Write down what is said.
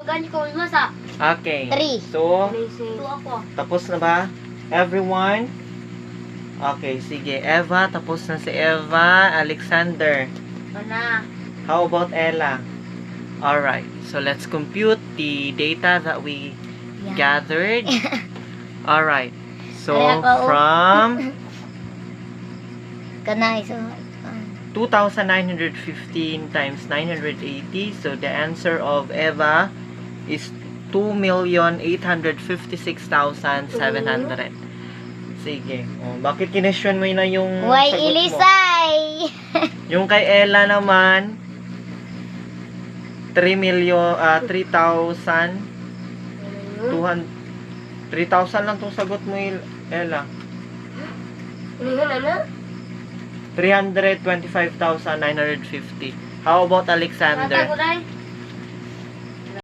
Ganyan ko masa. Okay. 3. So, Ito ako. tapos na ba? Everyone? Okay, sige. Eva, tapos na si Eva. Alexander. Mana. How about Ella? Alright. So, let's compute the data that we gathered. Alright. So, from Kanay. So, 2,915 times 980. So, the answer of Eva is 2,856,700. Sige. Oh, bakit kinesyon mo na yung Why sagot mo? Ilisay? Yung kay Ella naman, 3,000 lang tong sagot mo, Ella. Ano? 325,950. How about Alexander? Natago dahil.